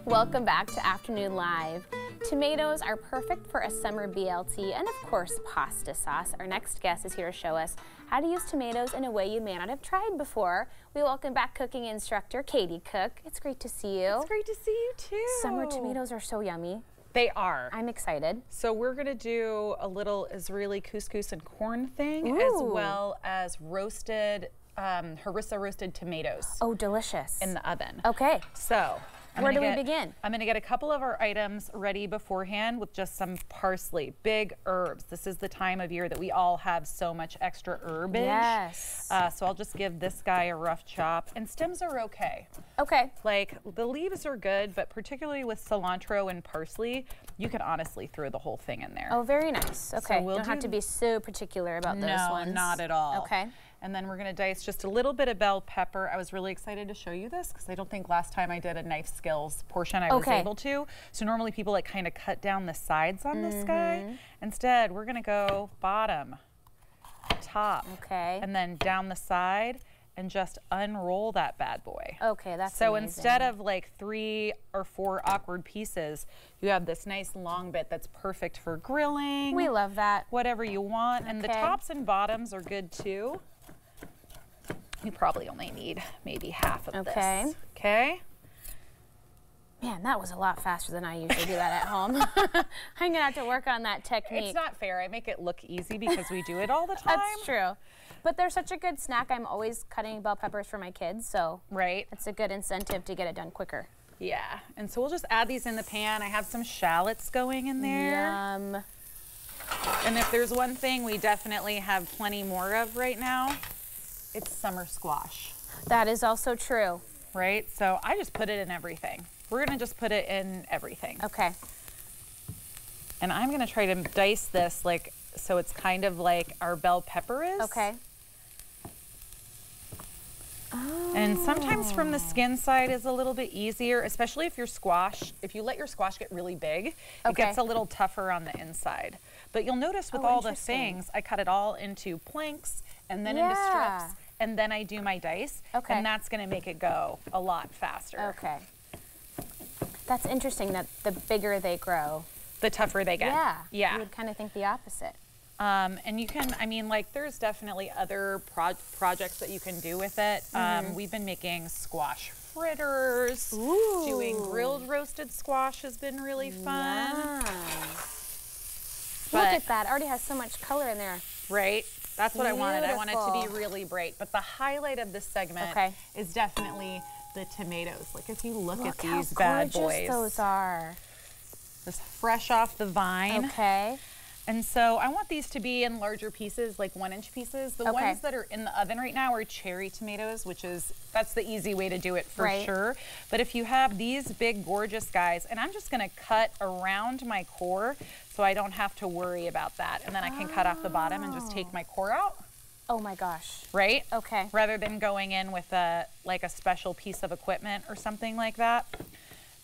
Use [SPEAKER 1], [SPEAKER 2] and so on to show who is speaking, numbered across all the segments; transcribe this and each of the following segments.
[SPEAKER 1] Welcome back to Afternoon Live. Tomatoes are perfect for a summer BLT and of course pasta sauce. Our next guest is here to show us how to use tomatoes in a way you may not have tried before. We welcome back cooking instructor Katie Cook. It's great to see you.
[SPEAKER 2] It's great to see you too.
[SPEAKER 1] Summer tomatoes are so yummy.
[SPEAKER 2] They are.
[SPEAKER 1] I'm excited.
[SPEAKER 2] So we're gonna do a little Israeli couscous and corn thing,
[SPEAKER 1] Ooh.
[SPEAKER 2] as well as roasted, harissa roasted tomatoes.
[SPEAKER 1] Oh, delicious.
[SPEAKER 2] In the oven.
[SPEAKER 1] Okay.
[SPEAKER 2] So.
[SPEAKER 1] Where do we begin?
[SPEAKER 2] I'm gonna get a couple of our items ready beforehand with just some parsley, big herbs. This is the time of year that we all have so much extra herbage.
[SPEAKER 1] Yes.
[SPEAKER 2] So I'll just give this guy a rough chop, and stems are okay.
[SPEAKER 1] Okay.
[SPEAKER 2] Like the leaves are good, but particularly with cilantro and parsley, you can honestly throw the whole thing in there.
[SPEAKER 1] Oh, very nice. Okay.
[SPEAKER 2] So we'll
[SPEAKER 1] don't have to be so particular about those ones.
[SPEAKER 2] No, not at all.
[SPEAKER 1] Okay.
[SPEAKER 2] And then we're gonna dice just a little bit of bell pepper. I was really excited to show you this because I don't think last time I did a knife skills portion I was able to. So normally people like kind of cut down the sides on this guy. Instead, we're gonna go bottom, top, and then down the side and just unroll that bad boy.
[SPEAKER 1] Okay, that's
[SPEAKER 2] so
[SPEAKER 1] amazing.
[SPEAKER 2] Instead of like 3 or 4 awkward pieces, you have this nice long bit that's perfect for grilling.
[SPEAKER 1] We love that.
[SPEAKER 2] Whatever you want. And the tops and bottoms are good too. You probably only need maybe half of this. Okay.
[SPEAKER 1] Man, that was a lot faster than I usually do that at home. I'm gonna have to work on that technique.
[SPEAKER 2] It's not fair. I make it look easy because we do it all the time.
[SPEAKER 1] That's true. But they're such a good snack. I'm always cutting bell peppers for my kids, so it's a good incentive to get it done quicker.
[SPEAKER 2] Yeah, and so we'll just add these in the pan. I have some shallots going in there.
[SPEAKER 1] Yum.
[SPEAKER 2] And if there's one thing we definitely have plenty more of right now, it's summer squash.
[SPEAKER 1] That is also true.
[SPEAKER 2] Right? So I just put it in everything. We're gonna just put it in everything.
[SPEAKER 1] Okay.
[SPEAKER 2] And I'm gonna try to dice this like so it's kind of like our bell pepper is.
[SPEAKER 1] Okay.
[SPEAKER 2] And sometimes from the skin side is a little bit easier, especially if if you let your squash get really big, it gets a little tougher on the inside. But you'll notice with all the things, I cut it all into planks and then into strips, and then I do my dice, and that's gonna make it go a lot faster.
[SPEAKER 1] Okay. That's interesting that the bigger they grow,
[SPEAKER 2] the tougher they get.
[SPEAKER 1] Yeah.
[SPEAKER 2] Yeah.
[SPEAKER 1] You would kind of think the opposite.
[SPEAKER 2] And you can, I mean, like there's definitely other projects that you can do with it. We've been making squash fritters.
[SPEAKER 1] Ooh.
[SPEAKER 2] Doing grilled roasted squash has been really fun.
[SPEAKER 1] Look at that, it already has so much color in there.
[SPEAKER 2] Right? That's what I wanted. I want it to be really bright. But the highlight of this segment is definitely the tomatoes. Like if you look at these bad boys.
[SPEAKER 1] Look how gorgeous those are.
[SPEAKER 2] Just fresh off the vine.
[SPEAKER 1] Okay.
[SPEAKER 2] And so I want these to be in larger pieces, like 1-inch pieces. The ones that are in the oven right now are cherry tomatoes, that's the easy way to do it for sure. But if you have these big, gorgeous guys, and I'm just gonna cut around my core so I don't have to worry about that. And then I can cut off the bottom and just take my core out.
[SPEAKER 1] Oh my gosh.
[SPEAKER 2] Right?
[SPEAKER 1] Okay.
[SPEAKER 2] Rather than going in with like a special piece of equipment or something like that.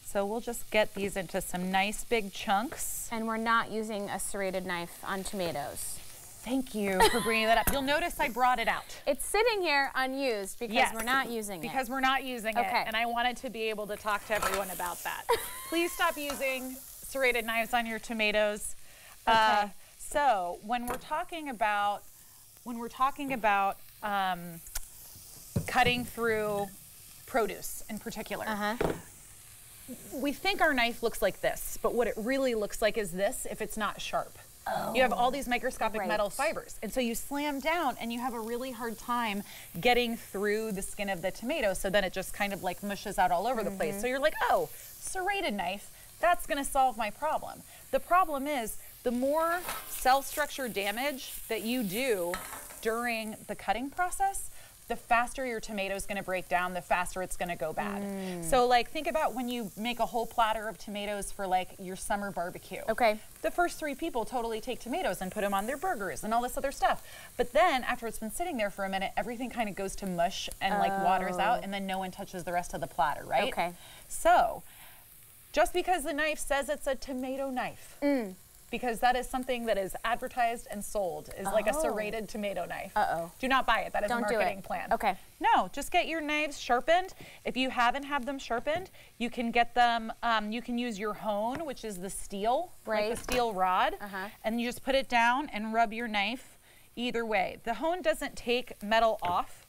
[SPEAKER 2] So we'll just get these into some nice big chunks.
[SPEAKER 1] And we're not using a serrated knife on tomatoes.
[SPEAKER 2] Thank you for bringing that up. You'll notice I brought it out.
[SPEAKER 1] It's sitting here unused because we're not using it.
[SPEAKER 2] Because we're not using it. And I wanted to be able to talk to everyone about that. Please stop using serrated knives on your tomatoes. So when we're talking about cutting through produce in particular, we think our knife looks like this, but what it really looks like is this if it's not sharp. You have all these microscopic metal fibers, and so you slam down and you have a really hard time getting through the skin of the tomato, so then it just kind of like mushes out all over the place. So you're like, oh, serrated knife, that's gonna solve my problem. The problem is the more cell structure damage that you do during the cutting process, the faster your tomato is going to break down, the faster it's going to go bad. So like think about when you make a whole platter of tomatoes for like your summer barbecue. The first 3 people totally take tomatoes and put them on their burgers and all this other stuff. But then after it's been sitting there for a minute, everything kind of goes to mush and like waters out, and then no one touches the rest of the platter, right? So just because the knife says it's a tomato knife because that is something that is advertised and sold, is like a serrated tomato knife. Do not buy it. That is a marketing plan.
[SPEAKER 1] Okay.
[SPEAKER 2] No, just get your knives sharpened. If you haven't had them sharpened, you can get them, you can use your hone, which is the steel, like the steel rod, and you just put it down and rub your knife either way. The hone doesn't take metal off.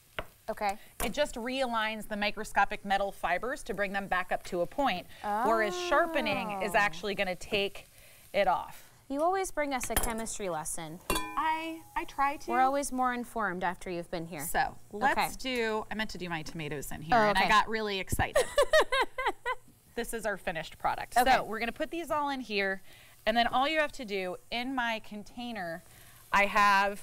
[SPEAKER 1] Okay.
[SPEAKER 2] It just realigns the microscopic metal fibers to bring them back up to a point, whereas sharpening is actually going to take it off.
[SPEAKER 1] You always bring us a chemistry lesson.
[SPEAKER 2] I try to.
[SPEAKER 1] We're always more informed after you've been here.
[SPEAKER 2] So let's do, I meant to do my tomatoes in here,
[SPEAKER 1] Oh,
[SPEAKER 2] and
[SPEAKER 1] okay.
[SPEAKER 2] I got really excited. This is our finished product.
[SPEAKER 1] Okay.
[SPEAKER 2] So we're going to put these all in here, and then all you have to do, in my container, I have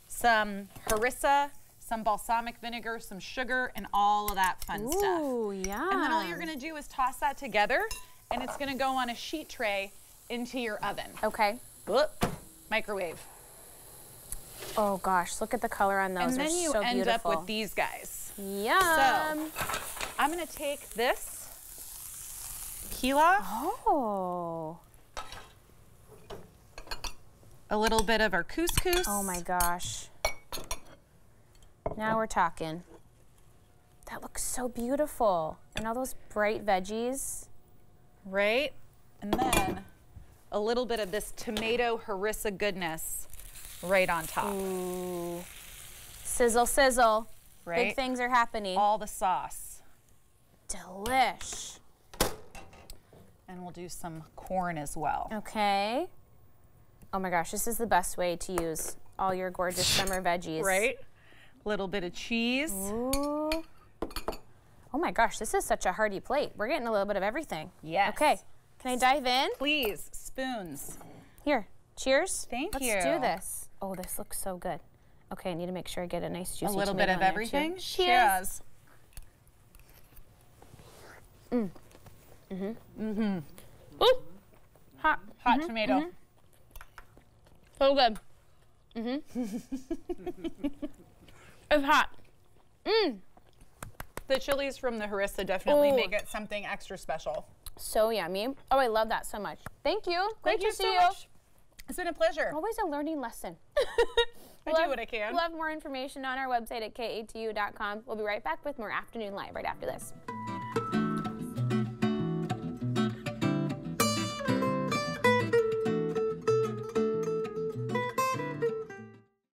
[SPEAKER 2] some harissa, some balsamic vinegar, some sugar, and all of that fun stuff.
[SPEAKER 1] Ooh, yeah.
[SPEAKER 2] And then all you're going to do is toss that together, and it's going to go on a sheet tray into your oven.
[SPEAKER 1] Okay.
[SPEAKER 2] Whoop. Microwave.
[SPEAKER 1] Oh gosh, look at the color on those.
[SPEAKER 2] And then you
[SPEAKER 1] so
[SPEAKER 2] end
[SPEAKER 1] beautiful.
[SPEAKER 2] up with these guys.
[SPEAKER 1] Yum.
[SPEAKER 2] So I'm going to take this pilaf,
[SPEAKER 1] Oh.
[SPEAKER 2] a little bit of our couscous.
[SPEAKER 1] Oh my gosh. Now we're talking. That looks so beautiful. And all those bright veggies.
[SPEAKER 2] Right? And then a little bit of this tomato harissa goodness right on top.
[SPEAKER 1] Ooh. Sizzle, sizzle.
[SPEAKER 2] Right?
[SPEAKER 1] Big things are happening.
[SPEAKER 2] All the sauce.
[SPEAKER 1] Delish.
[SPEAKER 2] And we'll do some corn as well.
[SPEAKER 1] Okay. Oh my gosh, this is the best way to use all your gorgeous summer veggies.
[SPEAKER 2] Right? Little bit of cheese.
[SPEAKER 1] Ooh. Oh my gosh, this is such a hearty plate. We're getting a little bit of everything.
[SPEAKER 2] Yes.
[SPEAKER 1] Okay, can I dive in?
[SPEAKER 2] Please, spoons.
[SPEAKER 1] Here, cheers.
[SPEAKER 2] Thank you.
[SPEAKER 1] Let's do this. Oh, this looks so good. Okay, I need to make sure I get a nice juicy
[SPEAKER 2] A little bit
[SPEAKER 1] tomato
[SPEAKER 2] of
[SPEAKER 1] in there,
[SPEAKER 2] everything.
[SPEAKER 1] too.
[SPEAKER 2] Cheers.
[SPEAKER 1] Ooh, hot.
[SPEAKER 2] Hot tomato.
[SPEAKER 1] So good. It's hot.
[SPEAKER 2] The chilies from the harissa definitely make it something extra special.
[SPEAKER 1] So yummy. Oh, I love that so much. Thank you. Great
[SPEAKER 2] Thank you
[SPEAKER 1] to see
[SPEAKER 2] so
[SPEAKER 1] you.
[SPEAKER 2] much. It's been a pleasure.
[SPEAKER 1] Always a learning lesson.
[SPEAKER 2] I do what I can.
[SPEAKER 1] We'll have more information on our website at katu.com. We'll be right back with more Afternoon Live right after this.